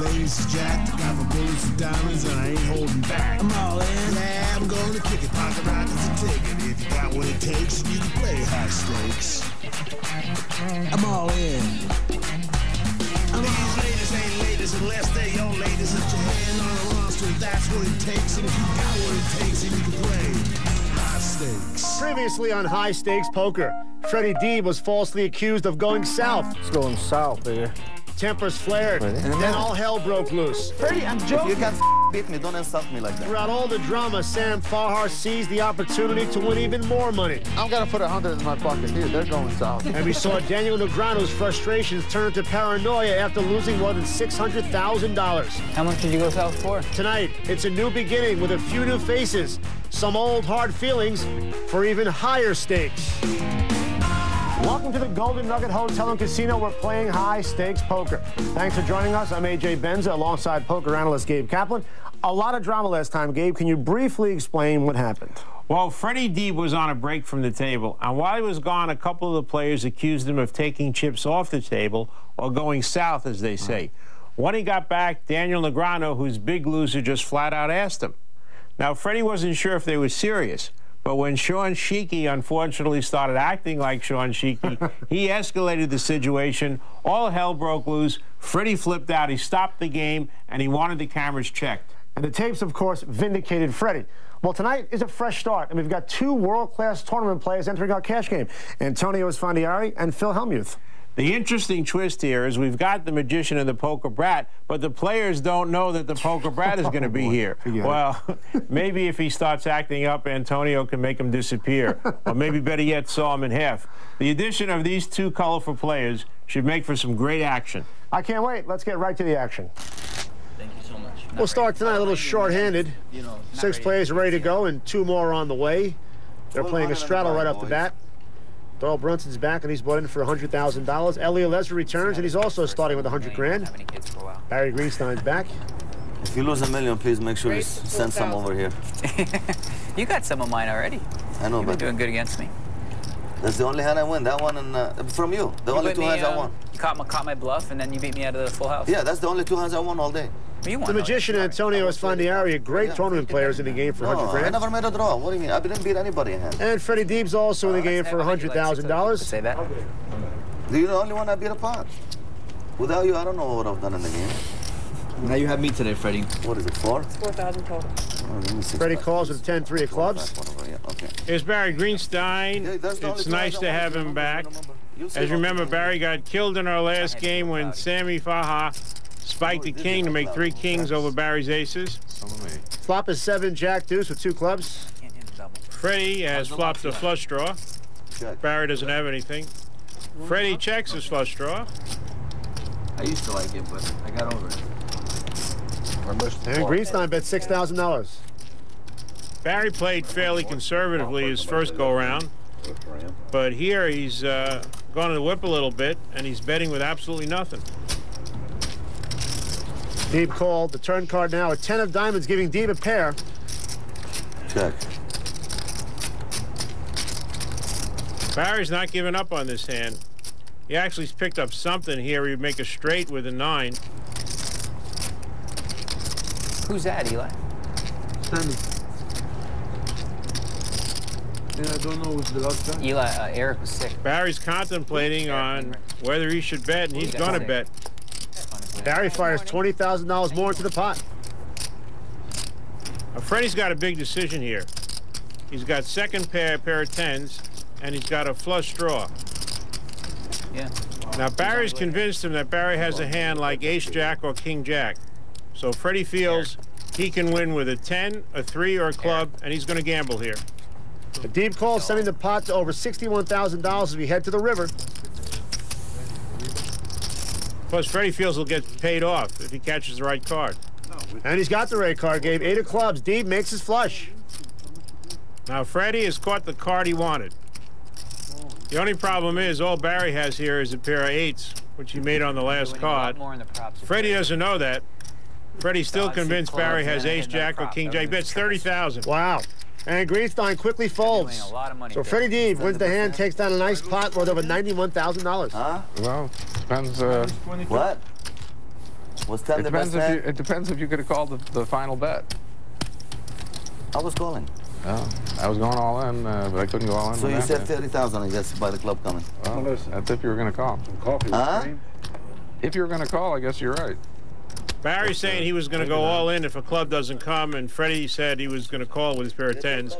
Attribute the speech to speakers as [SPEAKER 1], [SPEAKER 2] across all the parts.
[SPEAKER 1] ladies is jacked. Got my bullets and diamonds and I ain't holding back. I'm all in. Yeah, I'm gonna kick it. Pocket rockets a ticket. If you got what it takes, you can play high stakes. I'm all in. These ladies ain't ladies unless they your ladies. Put your hand on the roster, that's what it takes. And if you got what it takes, then you can play high stakes.
[SPEAKER 2] Previously on High Stakes Poker, Freddie Deeb was falsely accused of going south.
[SPEAKER 3] It's going south, baby.
[SPEAKER 2] Tempers flared, then all hell broke loose.
[SPEAKER 3] Freddie, I'm joking.
[SPEAKER 4] If you can't beat me, don't insult me like that.
[SPEAKER 2] Throughout all the drama, Sam Farhar seized the opportunity to win even more money.
[SPEAKER 3] I'm gonna put 100 in my pocket here. They're going south.
[SPEAKER 2] And we saw Daniel Negreanu's frustrations turn to paranoia after losing more than $600,000.
[SPEAKER 5] How much did you go south for?
[SPEAKER 2] Tonight, it's a new beginning with a few new faces, some old hard feelings for even higher stakes. Welcome to the Golden Nugget Hotel and Casino. We're playing high stakes poker. Thanks for joining us. I'm AJ Benza alongside poker analyst Gabe Kaplan. A lot of drama last time. Gabe, can you briefly explain what happened?
[SPEAKER 6] Well, Freddie Deeb was on a break from the table, and while he was gone, a couple of the players accused him of taking chips off the table or going south, as they say. When he got back, Daniel Negreanu, who's big loser, just flat out asked him. Now, Freddie wasn't sure if they were serious. But when Sean Sheeky unfortunately started acting like Sean Sheeky, he escalated the situation. All hell broke loose. Freddie flipped out. He stopped the game, and he wanted the cameras checked.
[SPEAKER 2] And the tapes, of course, vindicated Freddie. Well, tonight is a fresh start, and we've got two world-class tournament players entering our cash game, Antonio Esfandiari and Phil Hellmuth.
[SPEAKER 6] The interesting twist here is we've got the magician and the poker brat, but the players don't know that the poker brat is going to be here. Well, maybe if he starts acting up, Antonio can make him disappear. Or maybe better yet, saw him in half. The addition of these two colorful players should make for some great action.
[SPEAKER 2] I can't wait. Let's get right to the action.
[SPEAKER 5] Thank you so much.
[SPEAKER 2] We'll start tonight a little short-handed. 6 players are ready to go, and 2 more are on the way. They're playing a straddle right off the bat. Doyle Brunson's back, and he's bought in for $100,000. Elliot Lesser returns, and he's also starting with $100 grand. Barry Greenstein's back.
[SPEAKER 4] If you lose $1 million, please make sure you send some over here.
[SPEAKER 5] You got some of mine already.
[SPEAKER 4] I know,
[SPEAKER 5] You've
[SPEAKER 4] but
[SPEAKER 5] been doing good against me.
[SPEAKER 4] that's the only hand I win. That one and from you. The only 2 hands I won.
[SPEAKER 5] You caught my bluff, and then you beat me out of the full house.
[SPEAKER 4] Yeah, that's the only 2 hands I won all day.
[SPEAKER 5] You won,
[SPEAKER 2] The magician Antonio Esfandiari, a great tournament players in the game for $100 grand.
[SPEAKER 4] I never made a draw. What do you mean? I didn't beat anybody in hand.
[SPEAKER 2] And Freddie Deeb's also in the game for $100,000.
[SPEAKER 5] Say that.
[SPEAKER 4] You're the only one I beat a pot. Without you, I don't know what I've done in the game.
[SPEAKER 7] Now you have me today, Freddie.
[SPEAKER 4] What is it, 4?
[SPEAKER 8] 4,000 total.
[SPEAKER 2] Freddie calls with 10-3 of clubs.
[SPEAKER 4] Okay.
[SPEAKER 6] Here's Barry Greenstein. It's nice to have him back. As you remember, Barry got killed in our last game when Sammy Farhar spiked the king to make 3 kings over Barry's aces.
[SPEAKER 2] Flop is 7 jack deuce with 2 clubs.
[SPEAKER 6] Freddie has flopped a flush draw. Barry doesn't have anything. Freddie checks his flush draw.
[SPEAKER 7] I used to like it, but I got over it.
[SPEAKER 2] And Greenstein bet $6,000.
[SPEAKER 6] Barry played fairly conservatively his first go-around, but here he's gone to the whip a little bit, and he's betting with absolutely nothing.
[SPEAKER 2] Deeb called. The turn card now, a 10 of diamonds, giving Deeb a pair.
[SPEAKER 4] Check.
[SPEAKER 6] Barry's not giving up on this hand. He actually picked up something here. He'd make a straight with a 9.
[SPEAKER 5] Who's that, Eli?
[SPEAKER 7] Sammy. Yeah, I don't know who's the last guy.
[SPEAKER 5] Eli, Eric was sick.
[SPEAKER 6] Barry's contemplating on whether he should bet, and he's going to bet.
[SPEAKER 2] Barry fires $20,000 more into the pot.
[SPEAKER 6] Freddie's got a big decision here. He's got second pair of 10s, and he's got a flush draw.
[SPEAKER 5] Yeah.
[SPEAKER 6] Now, Barry's convinced him that Barry has a hand like ace-jack or king-jack. So Freddie feels he can win with a 10, a 3, or a club, and he's going to gamble here.
[SPEAKER 2] The Deeb call, sending the pot to over $61,000 as we head to the river.
[SPEAKER 6] Plus, Freddie feels he'll get paid off if he catches the right card.
[SPEAKER 2] And he's got the right card, Gabe. 8 of clubs. Deeb makes his flush.
[SPEAKER 6] Now, Freddie has caught the card he wanted. The only problem is all Barry has here is a pair of 8s, which he made on the last card. Freddie doesn't know that. Freddie's still convinced Barry has ace-jack or king-jack. He bets $30,000.
[SPEAKER 2] Wow. And Greenstein quickly folds. So Freddie Deeb wins the hand, takes down a nice pot worth over $91,000.
[SPEAKER 4] Huh?
[SPEAKER 3] Well, depends.
[SPEAKER 4] What? Was 10 the best hand?
[SPEAKER 8] It depends if you could have called the final bet.
[SPEAKER 4] I was calling.
[SPEAKER 8] Oh, I was going all in, but I couldn't go all in.
[SPEAKER 4] So
[SPEAKER 8] with
[SPEAKER 4] you
[SPEAKER 8] that
[SPEAKER 4] said
[SPEAKER 8] bet.
[SPEAKER 4] 30,000, I guess, by the club coming.
[SPEAKER 8] Well, that's if you were going to call.
[SPEAKER 4] Huh?
[SPEAKER 8] If you were going to call, I guess you're right.
[SPEAKER 6] Barry's saying he was going to go all in if a club doesn't come, and Freddie said he was going to call with his pair of 10s.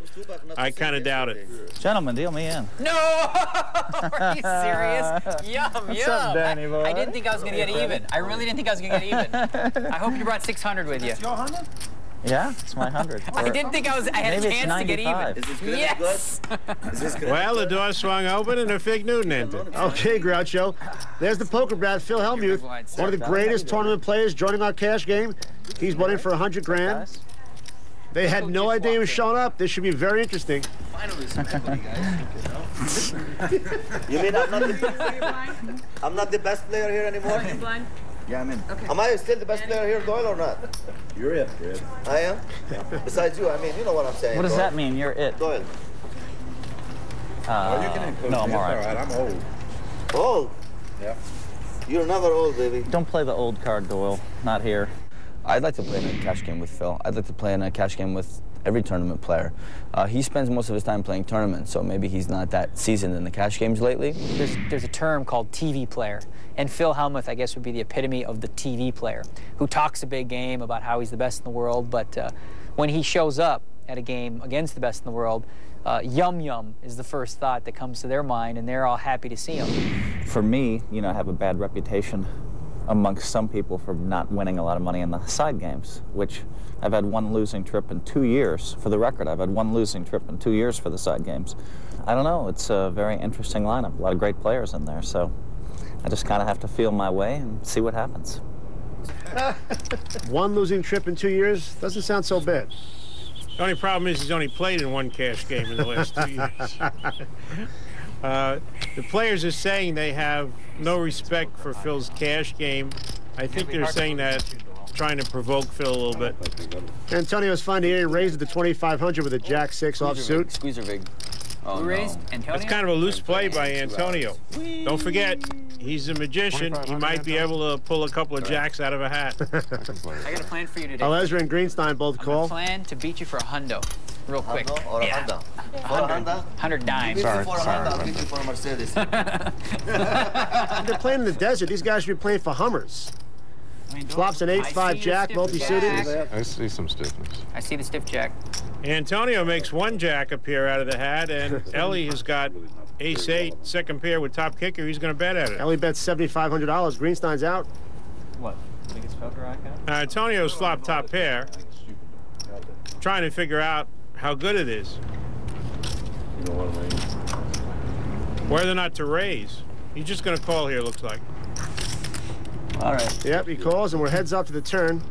[SPEAKER 6] I kind of doubt it.
[SPEAKER 9] Gentlemen, deal me in.
[SPEAKER 5] No! Are you serious? Yum,
[SPEAKER 9] What's
[SPEAKER 5] yum.
[SPEAKER 9] up, Danny boy?
[SPEAKER 5] I didn't think I was going to get even. I really didn't think I was going to get even. I hope you brought 600 with you.
[SPEAKER 9] Yeah, it's my 100.
[SPEAKER 5] I didn't think I had
[SPEAKER 9] Maybe
[SPEAKER 5] a
[SPEAKER 9] it's
[SPEAKER 5] chance to get even.
[SPEAKER 9] 95.
[SPEAKER 4] Is this good?
[SPEAKER 5] Yes!
[SPEAKER 4] Is this good?
[SPEAKER 6] Well, the door swung open and a Fig Newton entered.
[SPEAKER 2] Okay, Groucho. There's the poker brat, Phil Hellmuth, one of the greatest tournament players joining our cash game. He's bought in for 100 grand. They had no idea he was showing up. This should be very interesting.
[SPEAKER 4] You mean I'm not the best player here anymore?
[SPEAKER 10] Yeah, I'm in. Okay.
[SPEAKER 4] Am I still the best player here, Doyle, or not?
[SPEAKER 10] You're it, Fred.
[SPEAKER 4] I am? Besides you, I mean, you know what I'm saying.
[SPEAKER 9] What does
[SPEAKER 4] Doyle.
[SPEAKER 9] that mean? You're it.
[SPEAKER 4] Doyle.
[SPEAKER 9] No, I'm all right.
[SPEAKER 10] I'm old.
[SPEAKER 4] Old?
[SPEAKER 10] Yeah.
[SPEAKER 4] You're never old, baby.
[SPEAKER 9] Don't play the old card, Doyle. Not here.
[SPEAKER 7] I'd like to play in a cash game with Phil. I'd like to play in a cash game with every tournament player. He spends most of his time playing tournaments, so maybe he's not that seasoned in the cash games lately.
[SPEAKER 5] There's a term called TV player. And Phil Hellmuth, I guess, would be the epitome of the TV player who talks a big game about how he's the best in the world, but when he shows up at a game against the best in the world, yum yum is the first thought that comes to their mind, and they're all happy to see him.
[SPEAKER 9] For me, you know, I have a bad reputation amongst some people for not winning a lot of money in the side games, which I've had one losing trip in 2 years. For the record, I've had one losing trip in 2 years for the side games. I don't know, it's a very interesting lineup, a lot of great players in there, so I just kind of have to feel my way and see what happens.
[SPEAKER 2] One losing trip in 2 years doesn't sound so bad.
[SPEAKER 6] The only problem is he's only played in one cash game in the last 2 years. The players are saying they have no respect for Phil's cash game. I think they're saying that, trying to provoke Phil a little bit.
[SPEAKER 2] Antonio's finding he raised it to 2,500 with a Jack-6 offsuit.
[SPEAKER 7] Squeezer vig. Oh,
[SPEAKER 5] Who raised? Antonio?
[SPEAKER 6] That's kind of a loose play by Antonio. Don't forget, he's a magician. He might be able to pull a couple of jacks out of a hat.
[SPEAKER 5] I got a plan for you today.
[SPEAKER 2] Alezra and Greenstein both
[SPEAKER 5] I'm
[SPEAKER 2] call.
[SPEAKER 5] gonna plan to beat you for a hundo, real quick.
[SPEAKER 4] Hundo or a
[SPEAKER 5] Yeah.
[SPEAKER 4] Honda? For a Honda?
[SPEAKER 5] 100 dimes.
[SPEAKER 4] Beat you for a Honda, I'll beat you for a Mercedes.
[SPEAKER 2] They're playing in the desert. These guys should be playing for Hummers. Flops an 8-5 jack, multi-suited.
[SPEAKER 8] I see some stiffness.
[SPEAKER 5] I see the stiff jack.
[SPEAKER 6] Antonio makes one jack appear out of the hat, and Ellie has got ace-8, second pair with top kicker. He's going to bet at it.
[SPEAKER 2] Ellie bets $7,500. Greenstein's out.
[SPEAKER 9] What? Biggest poker I got?
[SPEAKER 6] Antonio's flopped top pair, trying to figure out how good it is,
[SPEAKER 10] You know what I mean?
[SPEAKER 6] whether or not to raise. He's just going to call here, looks like.
[SPEAKER 9] All right.
[SPEAKER 2] Yep, he calls, and we're heads up to the turn.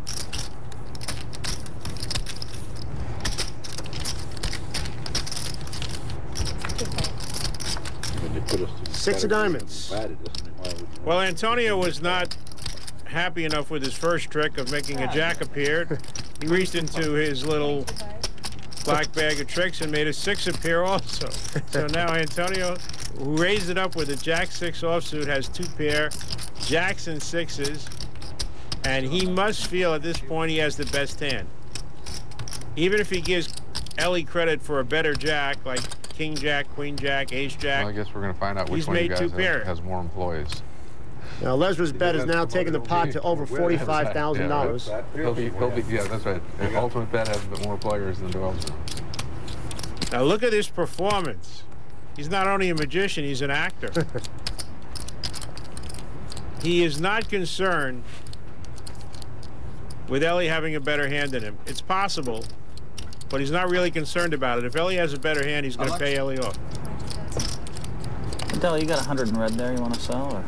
[SPEAKER 2] Six of diamonds.
[SPEAKER 6] Well, Antonio was not happy enough with his first trick of making a jack appear. He reached into his little black bag of tricks and made a 6 appear also. So now Antonio, who raised it up with a jack-6 offsuit, has 2 pair, jacks and 6s, and he must feel at this point he has the best hand. Even if he gives Ellie credit for a better jack, like king jack, queen jack, ace jack.
[SPEAKER 8] Well, I guess we're going to find out which
[SPEAKER 6] He's
[SPEAKER 8] one of you
[SPEAKER 6] made
[SPEAKER 8] guys
[SPEAKER 6] 2 pair.
[SPEAKER 8] has more employees.
[SPEAKER 2] Now, Lesra's bet is now taking the pot to over $45,000.
[SPEAKER 8] Yeah, that's right. Ultimate Bet has a bit more players than Doyle's.
[SPEAKER 6] Now look at his performance. He's not only a magician, he's an actor. He is not concerned with Ellie having a better hand than him. It's possible, but he's not really concerned about it. If Ellie has a better hand, he's going to pay Ellie off.
[SPEAKER 9] Adele, you got 100 in red there. You want to sell? Or?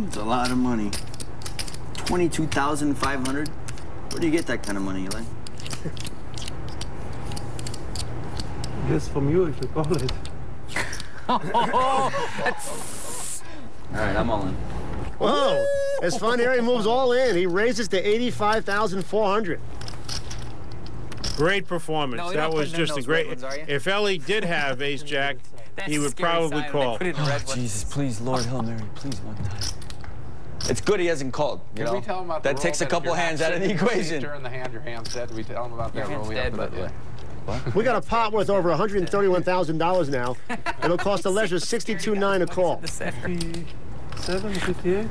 [SPEAKER 7] It's a lot of money. 22,500. Where do you get that kind of money, Eli?
[SPEAKER 3] Just from you if you call it.
[SPEAKER 7] All right, I'm all in.
[SPEAKER 2] Whoa! It's fun here. He moves all in. He raises to 85,400.
[SPEAKER 6] Great performance.
[SPEAKER 5] No,
[SPEAKER 6] That was just a great.
[SPEAKER 5] Ones,
[SPEAKER 6] if Ellie did have ace jack, he would probably call.
[SPEAKER 7] Jesus, please, Lord Hail Mary, please one time. It's good he hasn't called. You know?
[SPEAKER 8] We tell him about
[SPEAKER 7] that
[SPEAKER 8] the
[SPEAKER 7] takes a
[SPEAKER 8] rule
[SPEAKER 7] couple
[SPEAKER 8] if you're
[SPEAKER 7] hands
[SPEAKER 8] not
[SPEAKER 7] out of the
[SPEAKER 8] sitting
[SPEAKER 7] equation.
[SPEAKER 8] During the hand, your hand's dead. We tell him about that rule. We have to do.
[SPEAKER 2] We got a pot worth over $131,000 now. It'll cost the Leisure $62.9 a call.
[SPEAKER 3] 57, 58.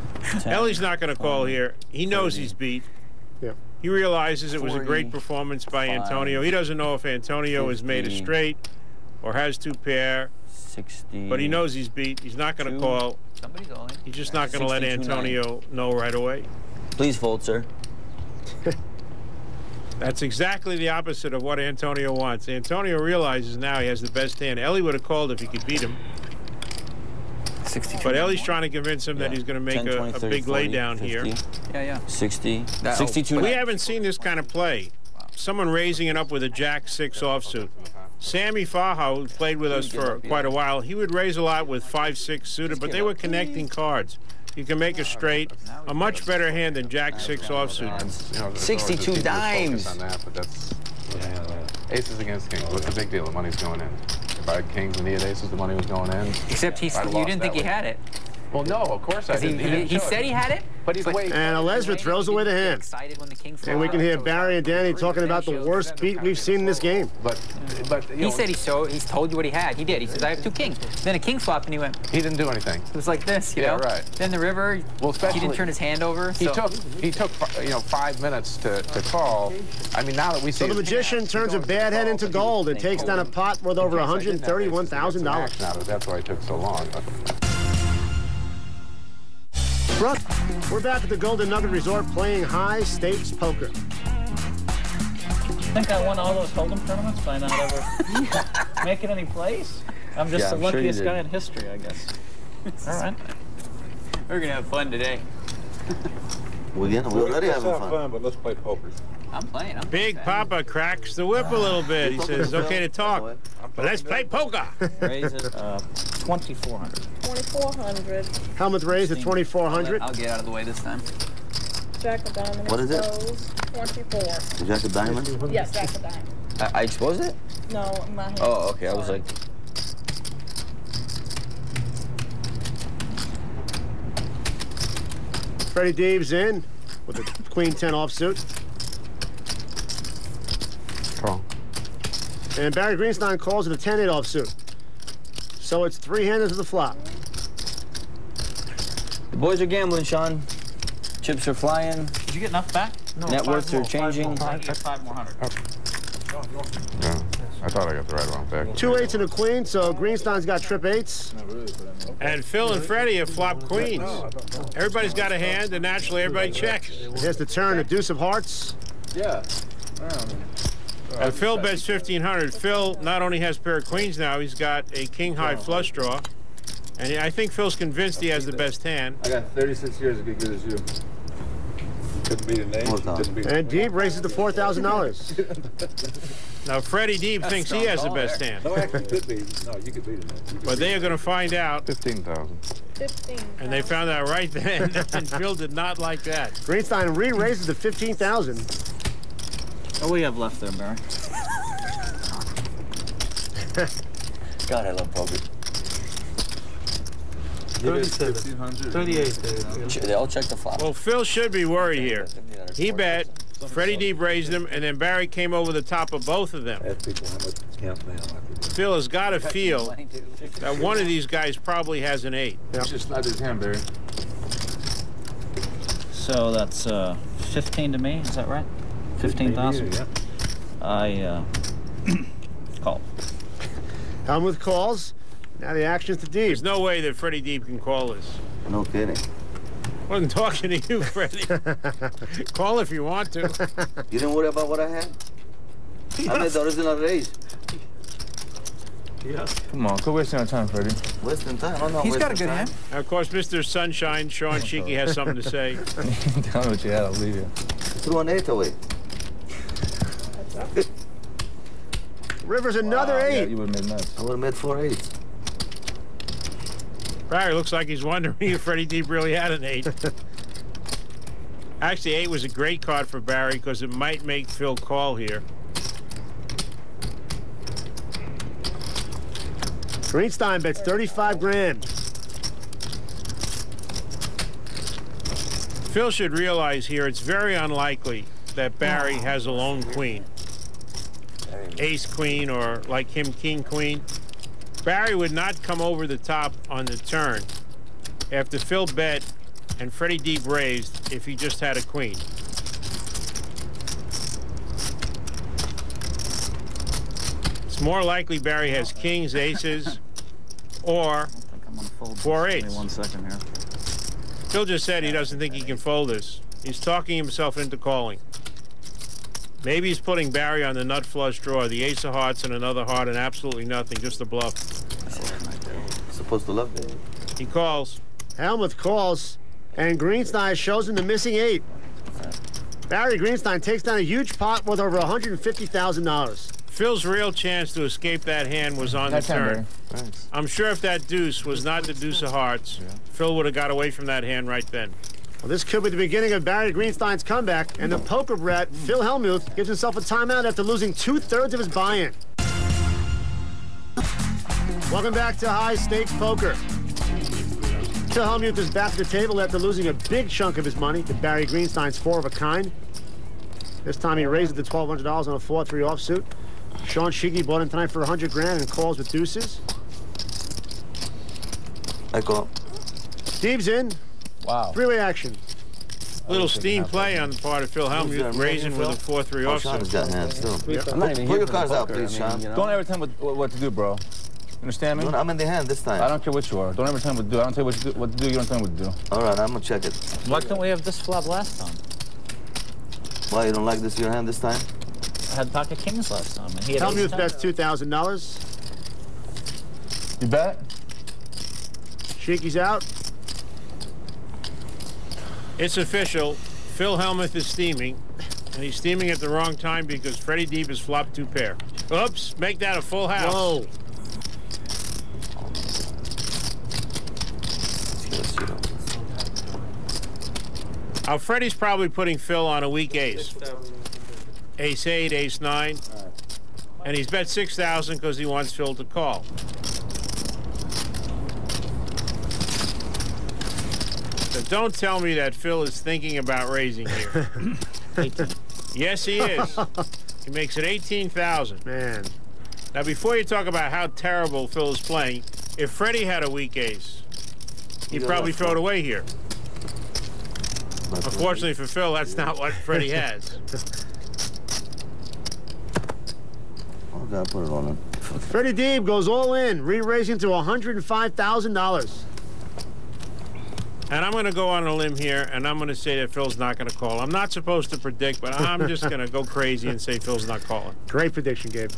[SPEAKER 6] Ellie's not going to call here. He knows he's beat.
[SPEAKER 2] Yeah.
[SPEAKER 6] He realizes it was a great performance by Antonio. He doesn't know if Antonio has made a straight or has two pair.
[SPEAKER 7] 60.
[SPEAKER 6] But he knows he's beat. He's not going to call.
[SPEAKER 5] Somebody's all in.
[SPEAKER 6] He's just not going to let Antonio know right away.
[SPEAKER 7] Please fold, sir.
[SPEAKER 6] That's exactly the opposite of what Antonio wants. Antonio realizes now he has the best hand. Ellie would have called if he could beat him.
[SPEAKER 5] 62.
[SPEAKER 6] But Ellie's trying to convince him that he's going to make
[SPEAKER 7] 10, 20,
[SPEAKER 6] a
[SPEAKER 7] 30,
[SPEAKER 6] big
[SPEAKER 7] 40,
[SPEAKER 6] laydown
[SPEAKER 7] 50,
[SPEAKER 6] here.
[SPEAKER 5] Yeah.
[SPEAKER 7] 60. 62.
[SPEAKER 6] We haven't seen this kind of play. Someone raising it up with a Jack-6 offsuit. Sammy Faja, who played with us for quite a while, he would raise a lot with 5-6 suited, but they were connecting cards. You can make a straight, a much better hand than Jack-6 offsuit.
[SPEAKER 7] 62 dimes.
[SPEAKER 8] On that, but that's aces against kings. What's the big deal? The money's going in. If I had kings and he had aces, the money was going in.
[SPEAKER 5] Except you didn't think he had it.
[SPEAKER 8] Well, no, of course I didn't.
[SPEAKER 5] He said he had it,
[SPEAKER 8] but he's waiting.
[SPEAKER 2] And Elezra throws away the hand.
[SPEAKER 5] Excited when the king
[SPEAKER 2] And we can hear Barry and Danny talking about the worst beat we've seen in this game.
[SPEAKER 8] But
[SPEAKER 5] he said he's told you what he had. He did. He says, I have two kings. Then a king flopped, and he went.
[SPEAKER 8] He didn't do anything.
[SPEAKER 5] It was like this, you know?
[SPEAKER 8] right.
[SPEAKER 5] Then the river.
[SPEAKER 8] Well,
[SPEAKER 5] he didn't turn his hand over.
[SPEAKER 8] He took 5 minutes to call. I mean, now that we see.
[SPEAKER 2] So the magician turns a bad hand into gold and takes down a pot worth over $131,000.
[SPEAKER 8] That's why it took so long.
[SPEAKER 2] Brooke, we're back at the Golden Nugget Resort playing high-stakes poker.
[SPEAKER 11] I think I won all those Hold'em tournaments by not ever making any plays. I'm just the luckiest guy in history, I guess. All right.
[SPEAKER 5] We're going to have fun today.
[SPEAKER 4] We're already having
[SPEAKER 10] fun, but let's play poker.
[SPEAKER 5] I'm playing.
[SPEAKER 6] Big Papa cracks the whip a little bit. He says it's okay to talk, but let's play poker.
[SPEAKER 11] Raise it 2,400.
[SPEAKER 12] 2,400.
[SPEAKER 2] Helmut raised at 2,400.
[SPEAKER 5] I'll get out of the way this time.
[SPEAKER 12] Jack of diamond.
[SPEAKER 4] What is it?
[SPEAKER 12] 24.
[SPEAKER 4] The Jack of diamonds?
[SPEAKER 12] Yes, Jack of diamond.
[SPEAKER 7] I exposed it?
[SPEAKER 12] No, in my hand.
[SPEAKER 7] Oh, okay. I was like.
[SPEAKER 2] Freddie Deeb's in with the Queen 10 offsuit.
[SPEAKER 8] Call.
[SPEAKER 2] And Barry Greenstein calls it a 10-8 offsuit. So it's three-handed to the flop.
[SPEAKER 7] The boys are gambling, Sean. Chips are flying.
[SPEAKER 11] Did you get enough back? No,
[SPEAKER 7] net worths are changing.
[SPEAKER 11] I get 5 more hundred.
[SPEAKER 8] Yeah, I thought I got the right amount back.
[SPEAKER 2] 2 8s and a queen, so Greenstein's got trip 8s.
[SPEAKER 6] And Phil and Freddie have flopped queens. Everybody's got a hand, and naturally everybody checks.
[SPEAKER 2] Here's the turn, a deuce of hearts.
[SPEAKER 10] Yeah.
[SPEAKER 6] And Phil bets 1,500. Phil not only has a pair of queens now, he's got a king-high flush draw. And I think Phil's convinced he has the best hand.
[SPEAKER 10] I got 36 years to be good as you. Couldn't beat an ace.
[SPEAKER 2] And Deeb raises to $4,000.
[SPEAKER 6] Now, Freddie Deeb thinks he has the best hand.
[SPEAKER 10] No, actually, could be. No, you could beat an ace.
[SPEAKER 6] But they are going to find out.
[SPEAKER 8] 15,000.
[SPEAKER 12] 15,000.
[SPEAKER 6] And they found out right then, and Phil did not like that.
[SPEAKER 2] Greenstein re-raises to 15,000.
[SPEAKER 11] What do we have left there, Barry?
[SPEAKER 7] God, I love poker.
[SPEAKER 3] 37. 38.
[SPEAKER 7] They all check the flop.
[SPEAKER 6] Well, Phil should be worried here. He bet, Freddie Deeb raised him, and then Barry came over the top of both of them. Phil has got to feel that one of these guys probably has an 8.
[SPEAKER 8] He's just not his hand, Barry.
[SPEAKER 11] So that's 15 to me, is that right? 15,000?
[SPEAKER 10] Yeah.
[SPEAKER 11] I call.
[SPEAKER 2] Helmuth calls. Now the action's to Deeb.
[SPEAKER 6] There's no way that Freddie Deeb can call this.
[SPEAKER 4] No kidding.
[SPEAKER 6] Wasn't talking to you, Freddie. Call if you want to.
[SPEAKER 4] You didn't worry about what I had? I made the original raise.
[SPEAKER 3] Yes.
[SPEAKER 13] Come on, quit wasting our time, Freddie.
[SPEAKER 4] Wasting time? I'm not
[SPEAKER 5] He's got a
[SPEAKER 4] wasting
[SPEAKER 5] good
[SPEAKER 4] time.
[SPEAKER 5] hand.
[SPEAKER 6] Now, of course, Mr. Sunshine, Sean Cheeky, has something to say.
[SPEAKER 13] Tell me what you had, I'll leave you.
[SPEAKER 4] Threw an 8 away.
[SPEAKER 2] Rivers another 8.
[SPEAKER 13] Yeah, you would have made nuts.
[SPEAKER 4] I would have made 4 8s.
[SPEAKER 6] Barry looks like he's wondering if Freddie Deeb really had an 8. Actually, 8 was a great card for Barry because it might make Phil call here.
[SPEAKER 2] Greenstein bets 35 grand.
[SPEAKER 6] Phil should realize here it's very unlikely that Barry has a lone queen. Ace queen or like him king queen. Barry would not come over the top on the turn after Phil bet and Freddie Deep raised if he just had a queen. It's more likely Barry has kings, aces, or 4-8s.
[SPEAKER 9] 1 second here.
[SPEAKER 6] Phil just said he doesn't think he can fold this. He's talking himself into calling. Maybe he's putting Barry on the nut flush draw, the ace of hearts and another heart and absolutely nothing, just a bluff.
[SPEAKER 4] Supposed to love it.
[SPEAKER 6] He calls.
[SPEAKER 2] Helmuth calls, and Greenstein shows him the missing 8. Barry Greenstein takes down a huge pot worth over $150,000.
[SPEAKER 6] Phil's real chance to escape that hand was on the turn.
[SPEAKER 8] Thanks.
[SPEAKER 6] I'm sure if that deuce was not the deuce of hearts, Phil would have got away from that hand right then.
[SPEAKER 2] Well, this could be the beginning of Barry Greenstein's comeback, and the poker brat, Phil Hellmuth, gives himself a timeout after losing 2/3 of his buy-in. Welcome back to High Stakes Poker. Phil Hellmuth is back at the table after losing a big chunk of his money to Barry Greenstein's 4 of a kind. This time he raises the $1,200 on a 4-3 offsuit. Sean Shiggy bought in tonight for 100 grand and calls with deuces.
[SPEAKER 4] I call.
[SPEAKER 2] Steve's in.
[SPEAKER 13] Wow.
[SPEAKER 2] 3-way action.
[SPEAKER 6] Little steam play on the part of Phil Hellmuth, raising with a 4-3
[SPEAKER 4] Oh, Sean's got
[SPEAKER 6] offsuit.
[SPEAKER 4] hands too.
[SPEAKER 2] Yep.
[SPEAKER 13] I'm not even
[SPEAKER 4] Pull
[SPEAKER 13] here
[SPEAKER 4] your
[SPEAKER 13] for
[SPEAKER 4] cards
[SPEAKER 13] the
[SPEAKER 4] out,
[SPEAKER 13] poker.
[SPEAKER 4] please, Sean.
[SPEAKER 13] Don't ever tell me what to do, bro. Understand me?
[SPEAKER 4] I'm in the hand this time.
[SPEAKER 13] I don't care what you are. Don't ever tell me what to do. I don't tell you what to do. You don't tell me what to do.
[SPEAKER 4] All right, I'm gonna check it.
[SPEAKER 11] Why couldn't we have this flop last time?
[SPEAKER 4] Why, you don't like this your hand this time?
[SPEAKER 11] I had pocket kings last time, and he had
[SPEAKER 2] Hellmuth
[SPEAKER 11] ace-10.
[SPEAKER 2] bets $2,000.
[SPEAKER 13] You bet?
[SPEAKER 2] Sheiky's out.
[SPEAKER 6] It's official. Phil Hellmuth is steaming, and he's steaming at the wrong time because Freddie Deep has flopped 2 pair. Oops, make that a full house.
[SPEAKER 2] Whoa.
[SPEAKER 6] Freddie's probably putting Phil on a weak ace. Ace 8, ace 9. And he's bet 6,000 because he wants Phil to call. So don't tell me that Phil is thinking about raising here. Yes, he is. He makes it 18,000.
[SPEAKER 2] Man.
[SPEAKER 6] Now, before you talk about how terrible Phil is playing, if Freddie had a weak ace, he'd probably throw it away here. Unfortunately for Phil, that's not what Freddie has.
[SPEAKER 4] Oh, God, put it on him.
[SPEAKER 2] Freddie Deeb goes all in, re-raising to $105,000.
[SPEAKER 6] And I'm going to go on a limb here, and I'm going to say that Phil's not going to call. I'm not supposed to predict, but I'm just going to go crazy and say Phil's not calling.
[SPEAKER 2] Great prediction, Gabe.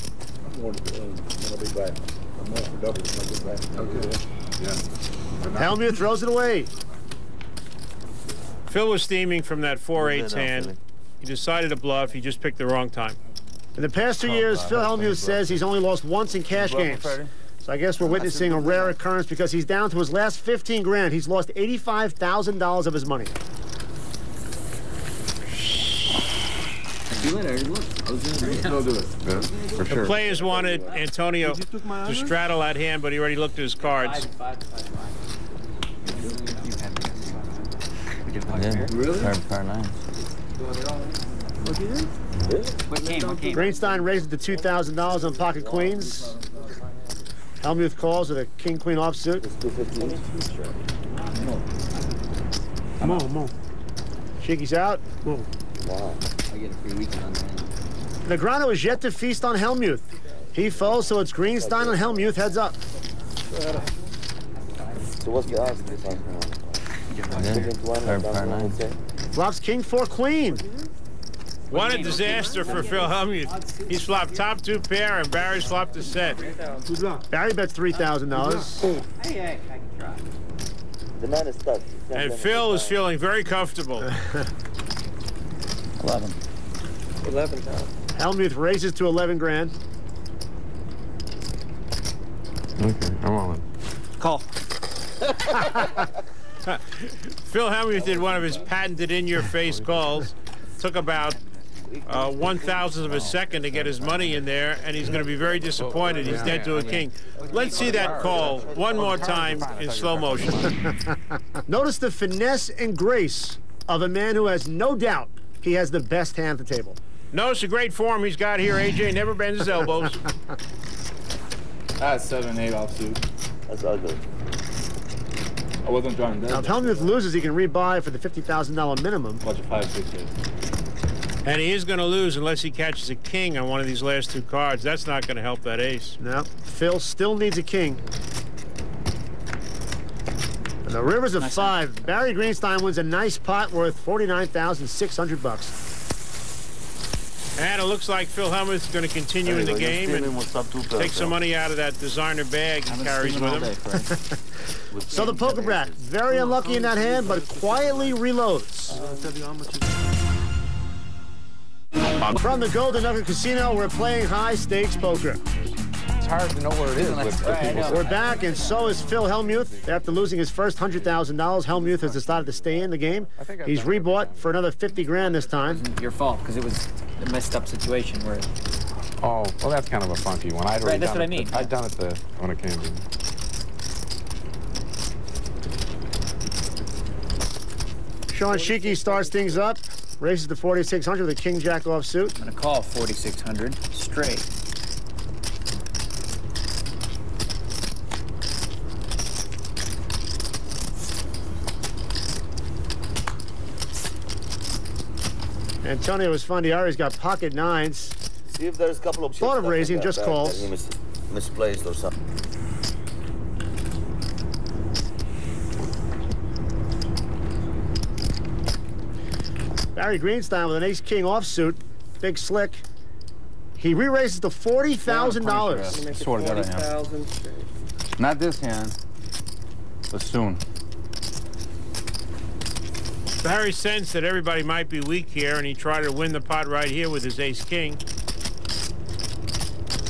[SPEAKER 10] I'm going to be back. I'm going for double. I'll get back. Okay. Yeah.
[SPEAKER 2] Hellmuth throws it away.
[SPEAKER 6] Phil was steaming from that 4-8 hand. He decided to bluff. He just picked the wrong time.
[SPEAKER 2] In the past 2 years, Phil Hellmuth says he's only lost once in cash games. So I guess we're witnessing a rare occurrence because he's down to his last 15 grand. He's lost $85,000 of his money.
[SPEAKER 6] The players wanted Antonio to straddle that hand, but he already looked at his cards.
[SPEAKER 7] Really? Pair 9.
[SPEAKER 2] Greenstein raises to $2,000 on pocket queens. Hellmuth calls with a king-queen offsuit. Come on. Sheiky's out. Wow.
[SPEAKER 7] I get a free weekend on that.
[SPEAKER 2] Negreanu is yet to feast on Hellmuth. He folds, so it's Greenstein and Hellmuth heads up.
[SPEAKER 4] So what's the odds this time?
[SPEAKER 7] Pair 9.
[SPEAKER 2] Flops king 4 queen.
[SPEAKER 6] What a disaster for Phil Hellmuth. He's flopped top 2 pair, and Barry's flopped a set.
[SPEAKER 2] Barry bets $3,000.
[SPEAKER 12] Hey, I can try.
[SPEAKER 4] The man is stuck.
[SPEAKER 6] And Phil is feeling very comfortable.
[SPEAKER 9] 11.
[SPEAKER 3] 11,000.
[SPEAKER 2] Hellmuth raises to 11 grand.
[SPEAKER 8] Okay, I'm on.
[SPEAKER 11] Call.
[SPEAKER 6] Phil Hellmuth did one of his patented in-your-face calls. Took about 1/1000th of a second to get his money in there, and he's going to be very disappointed. He's dead to a king. Let's see that call one more time in slow motion.
[SPEAKER 2] Notice the finesse and grace of a man who has no doubt he has the best hand at the table.
[SPEAKER 6] Notice the great form he's got here. AJ never bends his elbows.
[SPEAKER 13] That's 7-8 offsuit.
[SPEAKER 4] That's ugly.
[SPEAKER 13] I wasn't drawing that.
[SPEAKER 2] Now, if Hellmuth loses, he can rebuy for the $50,000 minimum.
[SPEAKER 13] Watch a 5-6.
[SPEAKER 6] And he is going to lose unless he catches a king on one of these last two cards. That's not going to help that ace.
[SPEAKER 2] No, Phil still needs a king. And the river's of 5. Barry Greenstein wins a nice pot worth $49,600.
[SPEAKER 6] And it looks like Phil Hellmuth is going to continue in the game and take some money out of that designer bag he carries with him.
[SPEAKER 2] So the poker brat, very unlucky in that hand, but quietly reloads. From the Golden Nugget Casino, we're playing high-stakes poker.
[SPEAKER 8] It's hard to know where it is with people.
[SPEAKER 2] We're back, and so is Phil Hellmuth. After losing his first $100,000, Hellmuth has decided to stay in the game. He's rebought for another 50 grand this time.
[SPEAKER 5] It wasn't your fault, because it was a messed up situation where...
[SPEAKER 8] Oh, well, that's kind of a funky one. I'd already
[SPEAKER 5] that's
[SPEAKER 8] done
[SPEAKER 5] what I mean.
[SPEAKER 8] I'd done it when it came to...
[SPEAKER 2] Sean Sheeky starts things up, raises to 4,600 with a king-jack offsuit.
[SPEAKER 5] I'm going to call 4,600 straight.
[SPEAKER 2] Antonio Esfandiari's got pocket nines.
[SPEAKER 4] See if there's a couple of
[SPEAKER 2] thought of raising, just calls.
[SPEAKER 4] He misplaced or something.
[SPEAKER 2] Barry Greenstein with an ace-king offsuit, big slick. He re-raises to $40,000.
[SPEAKER 13] I swear to God I am. Not this hand, but soon.
[SPEAKER 6] Barry sensed that everybody might be weak here, and he tried to win the pot right here with his ace-king.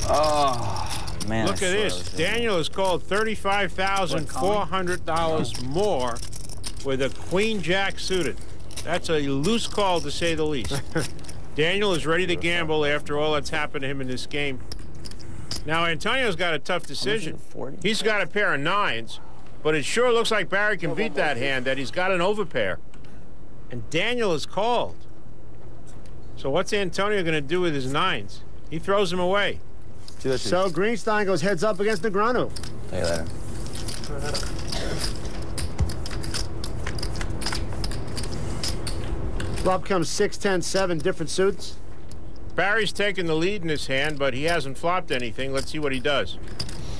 [SPEAKER 7] Oh, man.
[SPEAKER 6] Look at this. Daniel has called $35,400 more with a queen-jack suited. That's a loose call, to say the least. Daniel is ready to gamble after all that's happened to him in this game. Now, Antonio's got a tough decision. He's got a pair of nines, but it sure looks like Barry can beat that hand, that he's got an overpair. And Daniel is called. So what's Antonio going to do with his nines? He throws them away.
[SPEAKER 2] So Greenstein goes heads up against Negreanu.
[SPEAKER 7] See you later.
[SPEAKER 2] Flop comes 6, 10, 7, different suits.
[SPEAKER 6] Barry's taking the lead in this hand, but he hasn't flopped anything. Let's see what he does.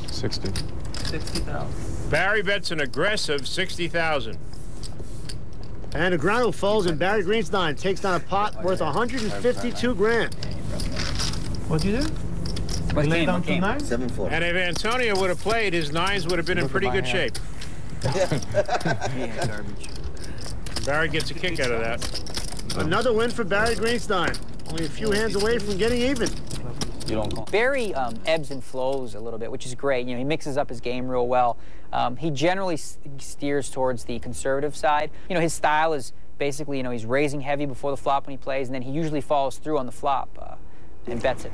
[SPEAKER 8] 60.
[SPEAKER 11] 60,000.
[SPEAKER 6] Barry bets an aggressive 60,000.
[SPEAKER 2] And Negreanu folds, and Barry Greenstein takes down a pot worth 152 grand.
[SPEAKER 11] What'd you do?
[SPEAKER 5] What
[SPEAKER 11] Lay down
[SPEAKER 5] game?
[SPEAKER 4] 7-4.
[SPEAKER 6] And if Antonio would have played, his nines would have been in pretty good shape. Barry gets a kick out of that.
[SPEAKER 2] Another win for Barry Greenstein. Only a few hands away from getting even.
[SPEAKER 7] You don't call.
[SPEAKER 5] Barry ebbs and flows a little bit, which is great. You know, he mixes up his game real well. He generally steers towards the conservative side. You know, his style is basically, you know, he's raising heavy before the flop when he plays, and then he usually follows through on the flop and bets it.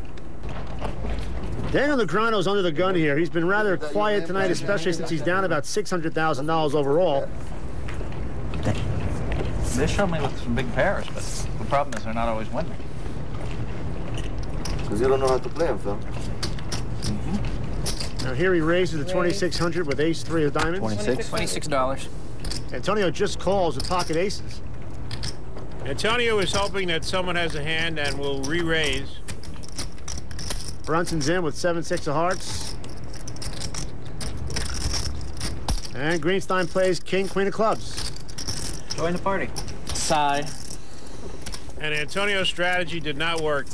[SPEAKER 2] Daniel Negreanu's under the gun here. He's been rather quiet tonight, especially since he's down about $600,000 overall.
[SPEAKER 9] They showed me with some big pairs, but the problem is they're not always winning.
[SPEAKER 4] Because you don't know how to play them, Phil.
[SPEAKER 2] Now here he raises to 2,600 with ace-3 of diamonds.
[SPEAKER 5] $26.
[SPEAKER 2] Antonio just calls with pocket aces.
[SPEAKER 6] Antonio is hoping that someone has a hand and will re-raise.
[SPEAKER 2] Brunson's in with 7-6 of hearts. And Greenstein plays king, queen of clubs.
[SPEAKER 11] Join the party.
[SPEAKER 5] Side.
[SPEAKER 6] And Antonio's strategy did not work.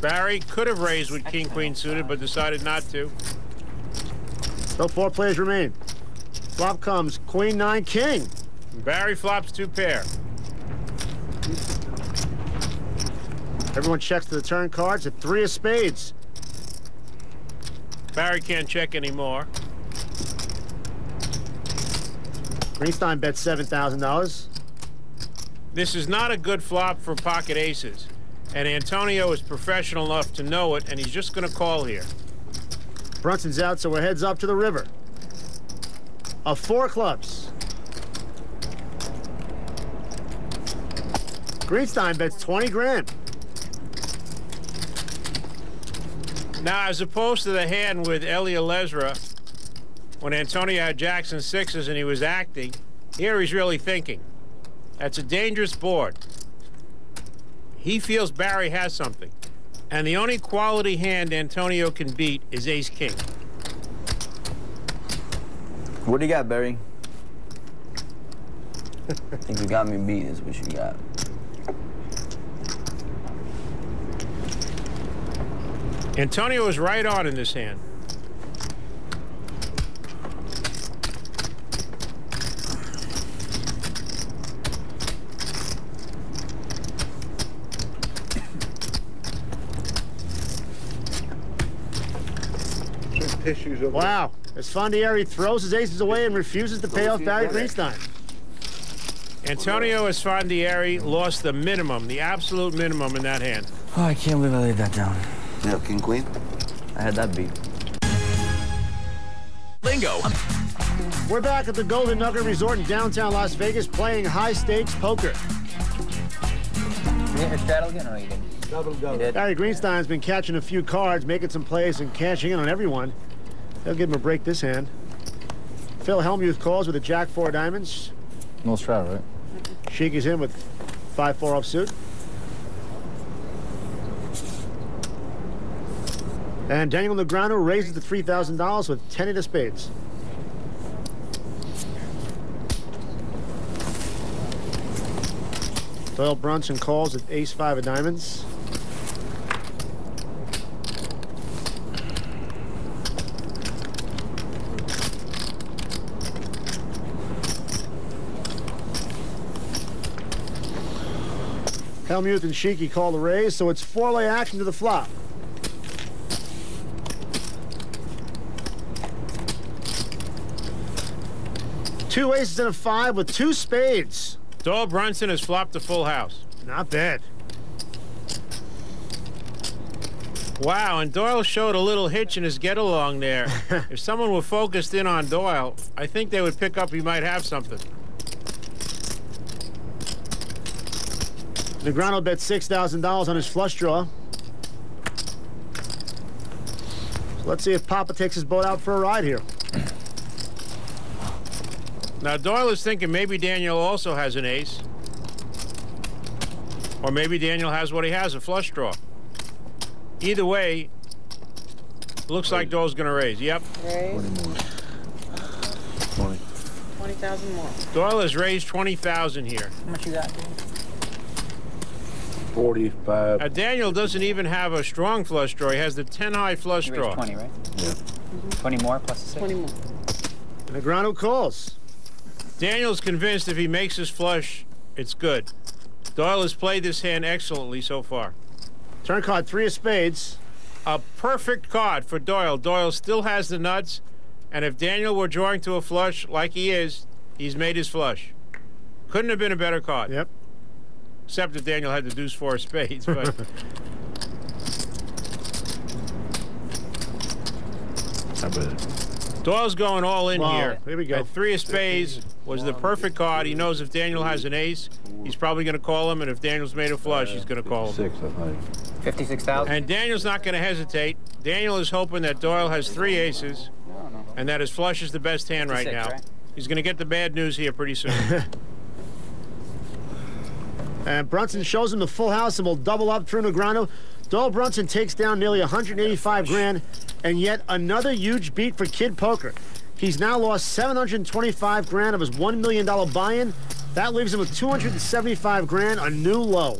[SPEAKER 6] Barry could have raised with king, queen suited, but decided not to.
[SPEAKER 2] Still 4 players remain. Flop comes queen, 9, king.
[SPEAKER 6] Barry flops 2 pair.
[SPEAKER 2] Everyone checks to the turn cards at 3 of spades.
[SPEAKER 6] Barry can't check anymore.
[SPEAKER 2] Greenstein bets $7,000.
[SPEAKER 6] This is not a good flop for pocket aces. And Antonio is professional enough to know it, and he's just going to call here.
[SPEAKER 2] Brunson's out, so we're heads up to the river. Of 4 clubs. Greenstein bets 20 grand.
[SPEAKER 6] Now, as opposed to the hand with Elia Lesra, when Antonio had Jackson 6s and he was acting, here he's really thinking. That's a dangerous board. He feels Barry has something. And the only quality hand Antonio can beat is ace-king.
[SPEAKER 7] What do you got, Barry? I think you got me beat is what you got.
[SPEAKER 6] Antonio is right on in this hand.
[SPEAKER 2] Wow. Esfandiari throws his aces away and refuses to pay off Barry Greenstein.
[SPEAKER 6] Antonio Esfandiari lost the minimum, the absolute minimum in that hand.
[SPEAKER 7] Oh, I can't believe I laid that down.
[SPEAKER 4] You have king queen?
[SPEAKER 7] I had that beat.
[SPEAKER 2] Lingo. We're back at the Golden Nugget Resort in downtown Las Vegas playing high-stakes poker.
[SPEAKER 5] Did you hit your straddle again, or you didn't?
[SPEAKER 10] Double.
[SPEAKER 2] Barry Greenstein's been catching a few cards, making some plays, and cashing in on everyone. They'll give him a break this hand. Phil Hellmuth calls with a Jack-4 diamonds.
[SPEAKER 14] No strat, right?
[SPEAKER 2] Sheik is in with 5-4 offsuit. And Daniel Negreanu raises to $3,000 with 10 of spades. Doyle Brunson calls with ace-5 of diamonds. Hellmuth and Sheiky call the raise, so it's 4-lay action to the flop. Two aces and a 5 with 2 spades.
[SPEAKER 6] Doyle Brunson has flopped a full house.
[SPEAKER 2] Not bad.
[SPEAKER 6] Wow, and Doyle showed a little hitch in his get-along there. If someone were focused in on Doyle, I think they would pick up he might have something.
[SPEAKER 2] Negreanu bet $6,000 on his flush draw. So let's see if Papa takes his boat out for a ride here.
[SPEAKER 6] Now, Doyle is thinking maybe Daniel also has an ace. Or maybe Daniel has what he has, a flush draw. Either way, looks like Doyle's going to raise. Yep.
[SPEAKER 12] Raise. 20,000 more.
[SPEAKER 6] Doyle has raised 20,000 here.
[SPEAKER 5] How much you got?
[SPEAKER 10] 45.
[SPEAKER 6] Daniel doesn't even have a strong flush draw. He has the 10-high flush draw.
[SPEAKER 5] 20, right?
[SPEAKER 10] Yeah.
[SPEAKER 5] 20 more plus the 6?
[SPEAKER 12] 20 more.
[SPEAKER 2] Negreanu calls.
[SPEAKER 6] Daniel's convinced if he makes his flush, it's good. Doyle has played this hand excellently so far.
[SPEAKER 2] Turn card 3 of spades.
[SPEAKER 6] A perfect card for Doyle. Doyle still has the nuts, and if Daniel were drawing to a flush like he is, he's made his flush. Couldn't have been a better card.
[SPEAKER 2] Yep.
[SPEAKER 6] Except if Daniel had the deuce 4 of spades. But Doyle's going all in here.
[SPEAKER 2] Here we go.
[SPEAKER 6] 3 of spades was the perfect card. He knows if Daniel has an ace, he's probably going to call him, and if Daniel's made a flush, he's going to call him.
[SPEAKER 10] 6, I think.
[SPEAKER 5] 56,000.
[SPEAKER 6] And Daniel's not going to hesitate. Daniel is hoping that Doyle has 3 aces, and that his flush is the best hand right now.
[SPEAKER 5] Right?
[SPEAKER 6] He's going to get the bad news here pretty soon.
[SPEAKER 2] And Brunson shows him the full house and will double up through Negreanu. Doyle Brunson takes down nearly 185 grand, and yet another huge beat for Kid Poker. He's now lost 725 grand of his $1 million buy-in. That leaves him with 275 grand, a new low.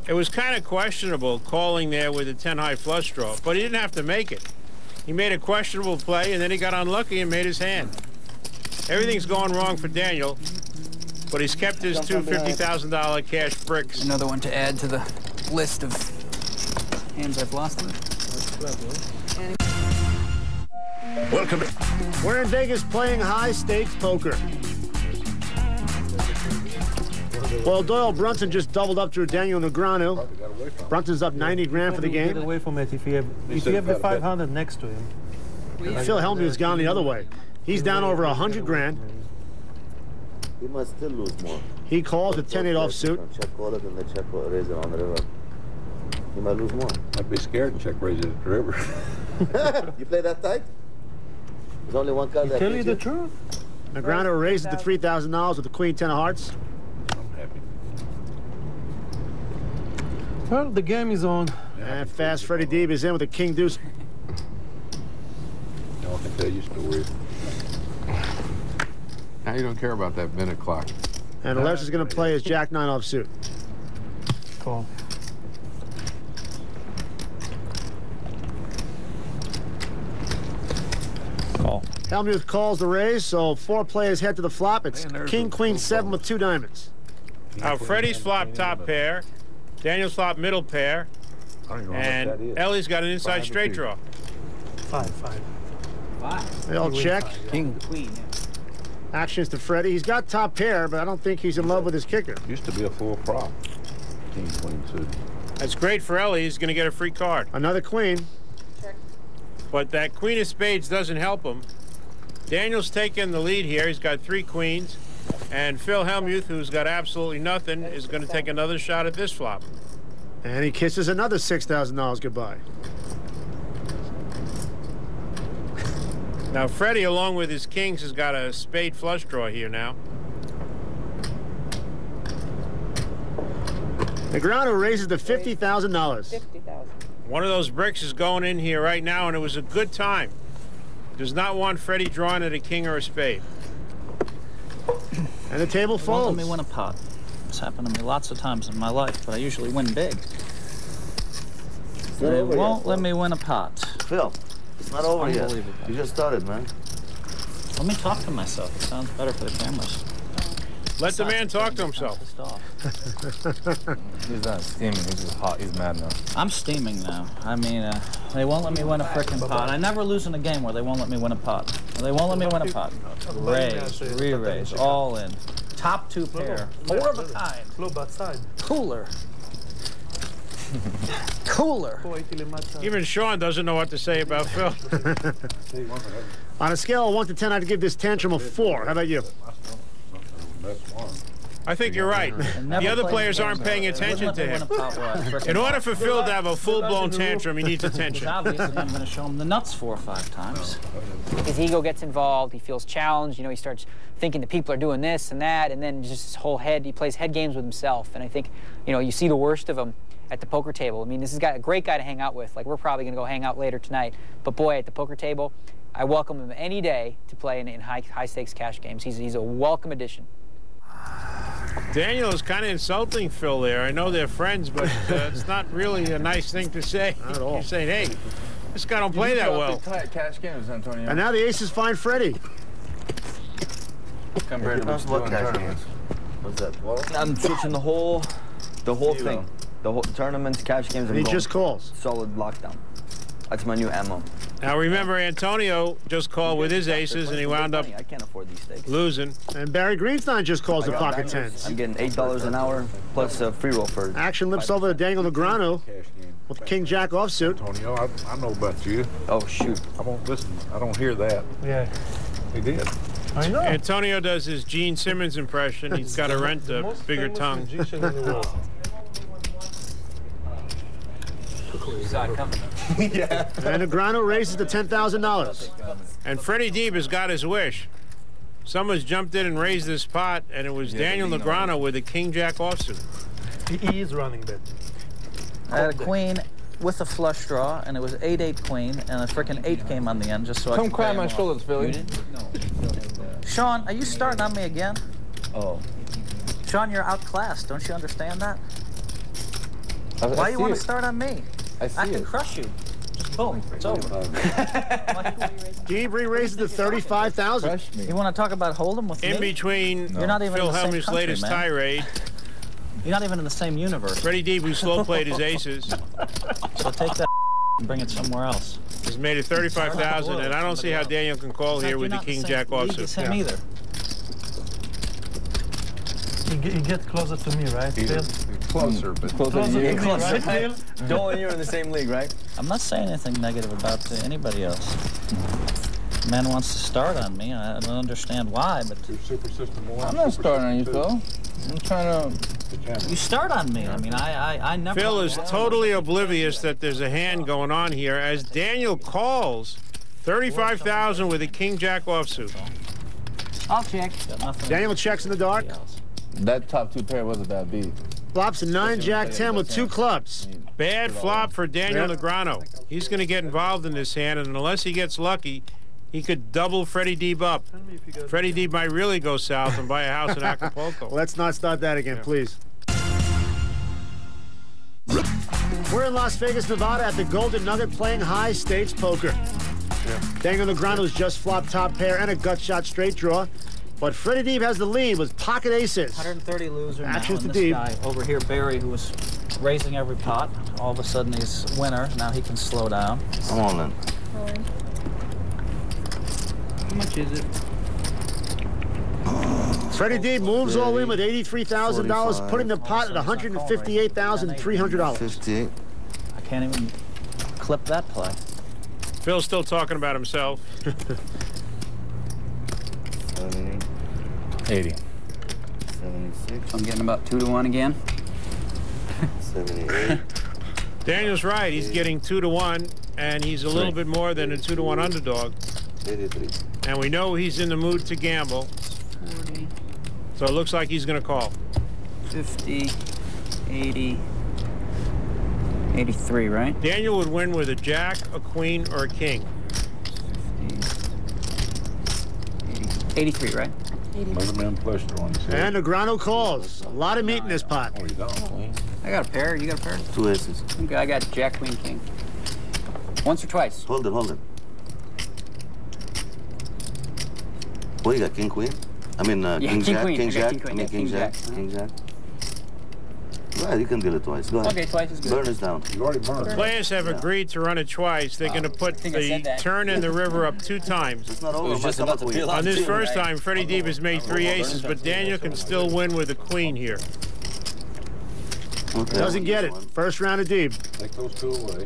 [SPEAKER 6] It was kind of questionable calling there with a 10-high flush draw, but he didn't have to make it. He made a questionable play, and then he got unlucky and made his hand. Everything's going wrong for Daniel, but he's kept his two $50,000 cash bricks.
[SPEAKER 5] Another one to add to the list of hands I've lost in.
[SPEAKER 2] Welcome. We're in Vegas playing high-stakes poker. Well, Doyle Brunson just doubled up to Daniel Negreanu. Brunson's up 90 grand for the game.
[SPEAKER 14] Get away from it if you have the 500 next to him.
[SPEAKER 2] Phil Hellmuth's gone the other way. He's down over 100 grand.
[SPEAKER 4] He must still lose more.
[SPEAKER 2] He calls with 10-8 offsuit.
[SPEAKER 4] Check call it and then check raise it on the river. He might lose more.
[SPEAKER 10] I'd be scared and check raise it at the river.
[SPEAKER 4] You play that tight? There's only one card that
[SPEAKER 14] Tell you the truth.
[SPEAKER 2] Negreanu raises to $3,000 with the Queen 10 of hearts.
[SPEAKER 10] I'm happy.
[SPEAKER 14] Well, the game is on.
[SPEAKER 2] And fast Freddie Deeb is in with the King Deuce.
[SPEAKER 10] Y'all can tell you stories.
[SPEAKER 8] Now you don't care about that minute clock.
[SPEAKER 2] And Alers is going to play his Jack 9 offsuit.
[SPEAKER 14] Call.
[SPEAKER 7] Call.
[SPEAKER 2] Hellmuth calls the raise, so 4 players head to the flop. It's King, Queen, 7 with 2 diamonds.
[SPEAKER 6] Now, Freddie's flop top pair, Daniel's flop middle pair, and Ellie's got an inside straight draw.
[SPEAKER 14] 5.
[SPEAKER 2] They all check.
[SPEAKER 7] King.
[SPEAKER 5] Queen, yeah.
[SPEAKER 2] Actions to Freddie. He's got top pair, but I don't think he's in love with his kicker.
[SPEAKER 10] Used to be a full prop. King, Queen, 2.
[SPEAKER 6] That's great for Ellie. He's going to get a free card.
[SPEAKER 2] Another queen.
[SPEAKER 12] Check.
[SPEAKER 6] But that Queen of Spades doesn't help him. Daniel's taking the lead here. He's got 3 queens. And Phil Hellmuth, who's got absolutely nothing, is going to take another shot at this flop.
[SPEAKER 2] And he kisses another $6,000 goodbye.
[SPEAKER 6] Now, Freddie, along with his kings, has got a spade flush draw here now.
[SPEAKER 2] Negreanu raises to $50,000.
[SPEAKER 12] $50,000.
[SPEAKER 6] One of those bricks is going in here right now, and it was a good time. Does not want Freddie drawing at a king or a spade.
[SPEAKER 2] And the table
[SPEAKER 11] They won't let
[SPEAKER 2] folds.
[SPEAKER 11] me win a pot. It's happened to me lots of times in my life, but I usually win big. They won't let me win a pot.
[SPEAKER 4] Phil, it's not over yet.
[SPEAKER 11] Unbelievable.
[SPEAKER 4] You just started, man.
[SPEAKER 11] Let me talk to myself. It sounds better for the cameras.
[SPEAKER 6] Let the man talk to himself.
[SPEAKER 11] Pissed off.
[SPEAKER 15] He's not steaming. He's just hot. He's mad now.
[SPEAKER 11] I'm steaming now. I mean, they won't let me win a frickin' pot. I never lose in a game where they won't let me win a pot. They won't let me win a pot. Raise, re-raise, all in. Top 2 pair. 4 of a kind. Cooler. Cooler.
[SPEAKER 6] Even Sean doesn't know what to say about Phil.
[SPEAKER 2] On a scale of 1 to 10, I'd give this tantrum a 4. How about you?
[SPEAKER 6] I think you're right. The other players aren't paying attention to him. In order for Phil to have a full-blown tantrum, he needs attention.
[SPEAKER 11] Obviously, I'm going to show him the nuts 4 or 5 times.
[SPEAKER 5] His ego gets involved. He feels challenged. You know, he starts thinking that people are doing this and that, and then just his whole head, he plays head games with himself. And I think, you know, you see the worst of him at the poker table. I mean, this is a great guy to hang out with. Like, we're probably going to go hang out later tonight. But boy, at the poker table, I welcome him any day to play in high-stakes cash games. He's a welcome addition.
[SPEAKER 6] Daniel is kind of insulting Phil there. I know they're friends, but it's not really a nice thing to say.
[SPEAKER 2] Not at all.
[SPEAKER 6] You're saying, hey, this guy don't play that well.
[SPEAKER 15] Cash games, Antonio.
[SPEAKER 2] And now the aces find Freddie.
[SPEAKER 15] Compared to
[SPEAKER 4] What cash games? What's that? Well,
[SPEAKER 7] I'm switching the whole thing. The whole tournaments, cash games.
[SPEAKER 2] And he just calls.
[SPEAKER 7] Solid lockdown. That's my new ammo.
[SPEAKER 6] Now remember, Antonio just called with his aces, and he wound up
[SPEAKER 7] I can't afford these stakes.
[SPEAKER 6] losing.
[SPEAKER 2] And Barry Greenstein just calls the pocket tens.
[SPEAKER 7] I'm getting $8 an hour plus a free roll for it.
[SPEAKER 2] Action lips over to Daniel Negreanu with King Jack offsuit.
[SPEAKER 10] Antonio, I know about you.
[SPEAKER 7] Oh, shoot.
[SPEAKER 10] I won't listen. I don't hear that.
[SPEAKER 14] Yeah.
[SPEAKER 10] He did.
[SPEAKER 14] I know.
[SPEAKER 6] Antonio does his Gene Simmons impression. He's got to rent a bigger tongue.
[SPEAKER 2] Yeah. And Negreanu raises to $10,000.
[SPEAKER 6] And Freddie Deeb has got his wish. Someone's jumped in and raised this pot, and it was Daniel Negreanu with a King Jack offsuit.
[SPEAKER 14] He is running bet.
[SPEAKER 11] I had a queen with a flush draw, and it was 8-8 queen, and a frickin' 8 came on the end just so I could
[SPEAKER 15] Come cry on
[SPEAKER 11] pay
[SPEAKER 15] my
[SPEAKER 11] him off.
[SPEAKER 15] shoulders, Philly.
[SPEAKER 11] Sean, are you starting on me again?
[SPEAKER 7] Oh.
[SPEAKER 11] Sean, you're outclassed. Don't you understand that? Why do you
[SPEAKER 15] see
[SPEAKER 11] want
[SPEAKER 15] it.
[SPEAKER 11] to start on me?
[SPEAKER 15] I see
[SPEAKER 11] can
[SPEAKER 15] it.
[SPEAKER 11] crush you. Just boom, it's over.
[SPEAKER 2] Deeb raises to $35,000.
[SPEAKER 11] You want to talk about Hold'em with
[SPEAKER 6] In
[SPEAKER 11] me?
[SPEAKER 6] between
[SPEAKER 11] You're not even
[SPEAKER 6] Phil
[SPEAKER 11] in the same
[SPEAKER 6] Hellmuth's
[SPEAKER 11] country,
[SPEAKER 6] latest
[SPEAKER 11] man.
[SPEAKER 6] tirade,
[SPEAKER 11] You're not even in the same universe.
[SPEAKER 6] Freddie Deeb, who slow played his aces,
[SPEAKER 11] So take that and bring it somewhere else.
[SPEAKER 6] has made it $35,000, and I don't see how Daniel can call here with the King Jack
[SPEAKER 11] League as
[SPEAKER 6] offsuit.
[SPEAKER 11] him either.
[SPEAKER 14] You get closer to me, right, Phil?
[SPEAKER 8] Closer, but
[SPEAKER 11] Closer to you.
[SPEAKER 14] Right, Phil?
[SPEAKER 7] Dolan, you're in the same league, right?
[SPEAKER 11] I'm not saying anything negative about anybody else. Man wants to start on me. I don't understand why, but
[SPEAKER 10] Your super system one.
[SPEAKER 15] I'm not starting on you, Phil. I'm trying to.
[SPEAKER 11] you start on me. I mean, I never.
[SPEAKER 6] Phil is totally oblivious that there's a hand going on here as Daniel calls 35,000 with a king jack offsuit.
[SPEAKER 5] I'll check.
[SPEAKER 2] Daniel checks in the dark.
[SPEAKER 15] That top two pair was a bad beat.
[SPEAKER 2] Flops a 9 jack 10 with 2 clubs.
[SPEAKER 6] Bad flop for Daniel Negreanu. He's going to get involved in this hand, and unless he gets lucky, he could double Freddie Deeb up. Freddie Deeb might really go south and buy a house in Acapulco.
[SPEAKER 2] Let's not start that again, please. We're in Las Vegas, Nevada at the Golden Nugget playing high stakes poker. Daniel Negreanu's just flopped top pair and a gut shot straight draw. But Freddie Deeb has the lead with pocket aces.
[SPEAKER 11] 130 loser now,
[SPEAKER 2] Actions to
[SPEAKER 11] and this
[SPEAKER 2] Deeb.
[SPEAKER 11] guy over here, Barry, who was raising every pot. All of a sudden, he's winner. Now he can slow down.
[SPEAKER 4] I'm all in.
[SPEAKER 5] How much is it?
[SPEAKER 2] Freddie Deeb moves all in with $83,000, putting the pot at $158,300.
[SPEAKER 4] 58.
[SPEAKER 11] I can't even clip that play.
[SPEAKER 6] Phil's still talking about himself.
[SPEAKER 15] 80.
[SPEAKER 4] 76.
[SPEAKER 5] I'm getting about 2 to 1 again.
[SPEAKER 4] 78.
[SPEAKER 6] Daniel's right. He's getting 2 to 1, and he's a little bit more than a 2 to 1 underdog.
[SPEAKER 4] 83.
[SPEAKER 6] And we know he's in the mood to gamble.
[SPEAKER 5] 40,
[SPEAKER 6] So it looks like he's going to call.
[SPEAKER 5] 50, 80, 83, right?
[SPEAKER 6] Daniel would win with a jack, a queen, or a king.
[SPEAKER 5] 83, right?
[SPEAKER 10] Weatherman pleasure on this.
[SPEAKER 2] And Negreanu calls. A lot of meat in this pot.
[SPEAKER 10] Oh, you don't?
[SPEAKER 5] I got a pair. You got a pair?
[SPEAKER 4] 2 aces.
[SPEAKER 5] Okay, I got jack, queen, king. Once or twice?
[SPEAKER 4] Hold it, hold it. What you got, king, queen? I mean,
[SPEAKER 5] Yeah,
[SPEAKER 4] king,
[SPEAKER 5] king,
[SPEAKER 4] jack,
[SPEAKER 5] queen.
[SPEAKER 4] king,
[SPEAKER 5] I got
[SPEAKER 4] jack.
[SPEAKER 5] king, queen.
[SPEAKER 4] I mean,
[SPEAKER 5] Yeah,
[SPEAKER 4] king, jack, king, jack. Right, you can deal it twice. Go ahead.
[SPEAKER 5] Okay, twice is good.
[SPEAKER 4] Burn is down.
[SPEAKER 10] You already burned it.
[SPEAKER 6] Players have agreed to run it twice. They're going to put
[SPEAKER 5] think I
[SPEAKER 6] the
[SPEAKER 5] said that.
[SPEAKER 6] turn and the river up 2 times.
[SPEAKER 4] It's not over.
[SPEAKER 7] It was just about to peel
[SPEAKER 6] On
[SPEAKER 7] out.
[SPEAKER 6] this
[SPEAKER 7] too.
[SPEAKER 6] first time, Freddie Deeb has made 3 aces, but Daniel can still win with a queen here.
[SPEAKER 4] Okay.
[SPEAKER 2] Doesn't get it. First round of Deeb.
[SPEAKER 10] Take those 2 away.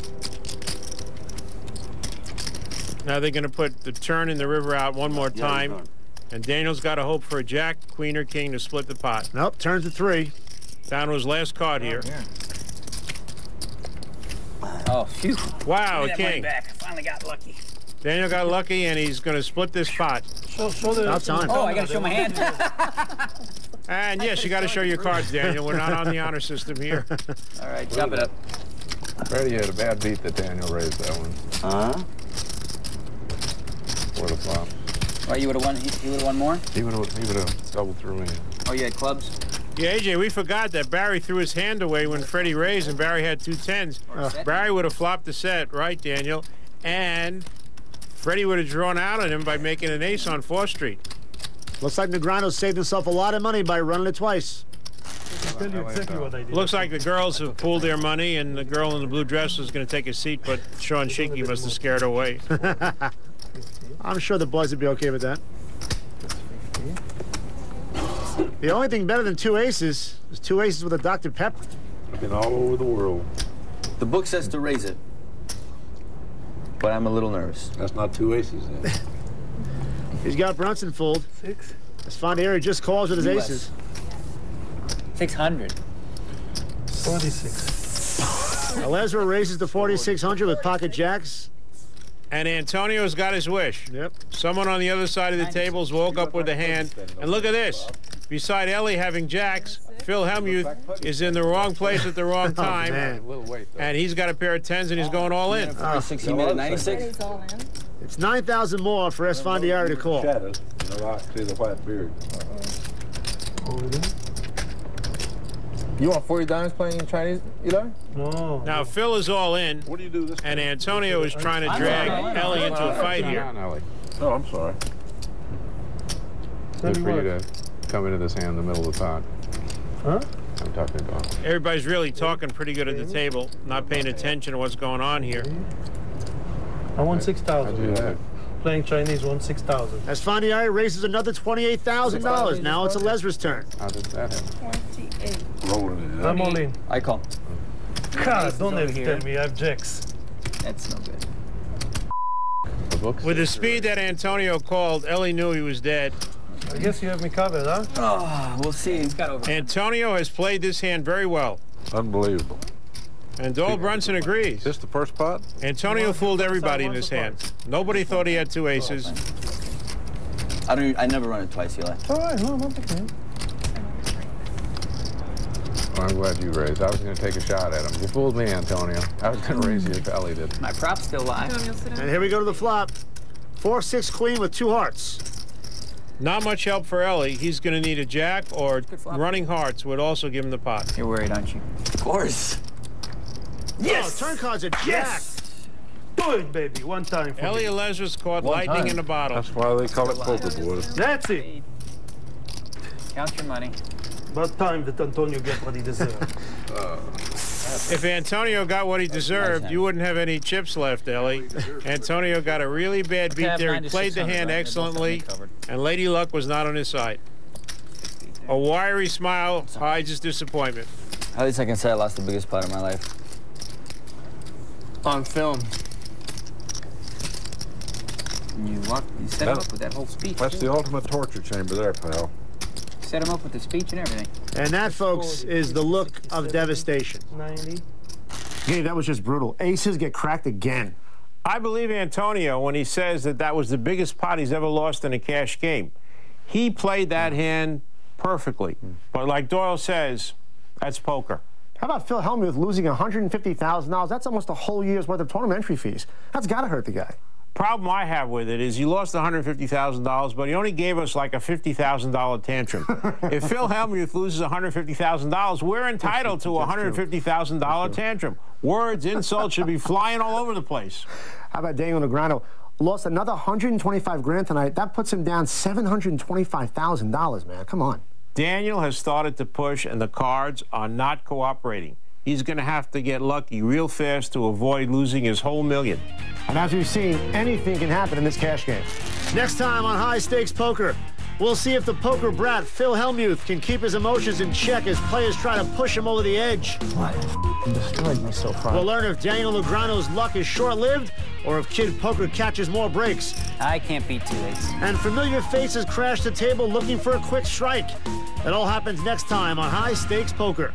[SPEAKER 6] Now they're going to put the turn and the river out one more time. And Daniel's got to hope for a jack, queen, or king to split the pot.
[SPEAKER 2] Nope, turns to 3.
[SPEAKER 6] Down to his last card here.
[SPEAKER 5] Oh, phew.
[SPEAKER 6] Wow,
[SPEAKER 5] Give me
[SPEAKER 6] a
[SPEAKER 5] that money
[SPEAKER 6] king.
[SPEAKER 5] back. I finally got lucky.
[SPEAKER 6] Daniel got lucky, and he's going to split this pot.
[SPEAKER 14] Show the
[SPEAKER 2] About time.
[SPEAKER 5] Oh, I got to show my hand.
[SPEAKER 6] And yes, you got to show your cards, Daniel. We're not on the honor system here.
[SPEAKER 5] All right, chop it up.
[SPEAKER 8] Freddie had a bad beat that Daniel raised that one. For the flop.
[SPEAKER 5] Right, you would have won. He would have won more.
[SPEAKER 8] He would have doubled through me.
[SPEAKER 5] Oh, you had clubs.
[SPEAKER 6] Yeah, AJ, we forgot that Barry threw his hand away when Freddie raised, and Barry had 2 10s. Barry would have flopped the set, right, Daniel? And Freddie would have drawn out on him by making an ace on 4th Street.
[SPEAKER 2] Looks like Negreanu saved himself a lot of money by running it twice.
[SPEAKER 14] I'll tell you exactly what I did.
[SPEAKER 6] Looks like the girls have pooled their money, and the girl in the blue dress is going to take a seat, but Sean Sheeky must have scared her away.
[SPEAKER 2] I'm sure the boys would be okay with that. The only thing better than 2 aces is 2 aces with a Dr. Pepper.
[SPEAKER 10] I've been all over the world.
[SPEAKER 7] The book says to raise it, but I'm a little nervous.
[SPEAKER 10] That's not 2 aces then.
[SPEAKER 2] He's got Brunson fooled.
[SPEAKER 14] 6.
[SPEAKER 2] Esfandiari just calls with his aces.
[SPEAKER 5] 600.
[SPEAKER 14] 46.
[SPEAKER 2] Alezra raises to 4,600 with pocket jacks.
[SPEAKER 6] And Antonio's got his wish.
[SPEAKER 2] Yep.
[SPEAKER 6] Someone on the other side of the tables woke up with a hand. And look at this. Beside Ellie having jacks, Phil Hellmuth is in the wrong place at the wrong time. And he's got a pair of 10s and he's going all in.
[SPEAKER 7] 46, he made it 96.
[SPEAKER 2] It's 9,000 more for Esfandiari to call.
[SPEAKER 10] Shadows in the rock. See the white beard.
[SPEAKER 15] You want 40 dimes playing Chinese, Eli?
[SPEAKER 14] No.
[SPEAKER 6] Now, Phil is all in,
[SPEAKER 10] What do you do this?
[SPEAKER 6] and Antonio is trying to drag Ellie into a fight here.
[SPEAKER 10] Oh, I'm sorry.
[SPEAKER 8] Good for you to come into this hand in the middle of the pot.
[SPEAKER 14] Huh?
[SPEAKER 8] I'm talking about.
[SPEAKER 6] Everybody's really talking pretty good at the table, not paying attention to what's going on here.
[SPEAKER 14] I won
[SPEAKER 8] How'd you do
[SPEAKER 14] 6,000.
[SPEAKER 8] that?
[SPEAKER 14] Playing Chinese won 6,000.
[SPEAKER 2] Esfandiari raises another $28,000. Now it's Elezra's turn.
[SPEAKER 8] How did that happen?
[SPEAKER 12] 28.
[SPEAKER 10] Rolling it.
[SPEAKER 14] I'm all in.
[SPEAKER 7] I call.
[SPEAKER 14] God, don't ever tell me I have jacks.
[SPEAKER 7] That's no good.
[SPEAKER 8] The books?
[SPEAKER 6] With the speed that Antonio called, Ellie knew he was dead.
[SPEAKER 14] I guess you have me covered, huh?
[SPEAKER 7] Oh, we'll see.
[SPEAKER 6] Antonio has played this hand very well.
[SPEAKER 10] Unbelievable.
[SPEAKER 6] And Doyle Brunson agrees.
[SPEAKER 10] Is this the first pot?
[SPEAKER 6] Antonio fooled everybody in this hand. Nobody thought he had two aces.
[SPEAKER 7] I never run it twice, Eli.
[SPEAKER 14] All right, no, not big man.
[SPEAKER 8] Well, I'm glad you raised. I was going to take a shot at him. You fooled me, Antonio. I was going to raise you if Ellie did.
[SPEAKER 5] My prop's still live.
[SPEAKER 2] And here we go to the flop. 4-6 queen with 2 hearts.
[SPEAKER 6] Not much help for Ellie. He's going to need a jack or running hearts would also give him the pot.
[SPEAKER 5] You're worried, aren't you?
[SPEAKER 7] Of course.
[SPEAKER 2] Yes! Oh, turn card's a jack.
[SPEAKER 14] Yes! Do it, baby. One time for
[SPEAKER 6] Ellie
[SPEAKER 14] me.
[SPEAKER 6] Elezra's caught
[SPEAKER 10] One
[SPEAKER 6] lightning
[SPEAKER 10] time.
[SPEAKER 6] in a bottle.
[SPEAKER 10] That's why they call it poker, boys.
[SPEAKER 14] That's it.
[SPEAKER 5] Count your money.
[SPEAKER 14] About time that Antonio get what he deserves.
[SPEAKER 6] If Antonio got what he deserved, you wouldn't have any chips left, Ellie. Antonio got a really bad beat there. He played the hand excellently, and Lady Luck was not on his side. A wiry smile hides his disappointment.
[SPEAKER 7] At least I can say I lost the biggest pot of my life.
[SPEAKER 5] On film. You set him up with that whole speech.
[SPEAKER 10] That's the ultimate torture chamber there, pal.
[SPEAKER 5] Set him up with the speech and everything.
[SPEAKER 2] And that, folks, is the look of devastation.
[SPEAKER 14] 90.
[SPEAKER 2] Gabe, that was just brutal. Aces get cracked again.
[SPEAKER 6] I believe Antonio when he says that that was the biggest pot he's ever lost in a cash game. He played that hand perfectly. But like Doyle says, that's poker.
[SPEAKER 2] How about Phil Hellmuth losing $150,000? That's almost a whole year's worth of tournament entry fees. That's got to hurt the guy.
[SPEAKER 6] Problem I have with it is he lost $150,000, but he only gave us like a $50,000 tantrum. If Phil Hellmuth loses $150,000, we're entitled to a $150,000 tantrum. Words, insults should be flying all over the place.
[SPEAKER 2] How about Daniel Negreanu? Lost another $125,000 tonight. That puts him down $725,000, man. Come on.
[SPEAKER 6] Daniel has started to push, and the cards are not cooperating. He's going to have to get lucky real fast to avoid losing his whole million.
[SPEAKER 2] And as we've seen, anything can happen in this cash game. Next time on High Stakes Poker, we'll see if the poker brat Phil Hellmuth can keep his emotions in check as players try to push him over the edge.
[SPEAKER 14] What? Destroyed me so far.
[SPEAKER 2] We'll learn if Daniel Negreanu's luck is short-lived or if Kid Poker catches more breaks.
[SPEAKER 5] I can't beat 2 aces.
[SPEAKER 2] And familiar faces crash the table looking for a quick strike. It all happens next time on High Stakes Poker.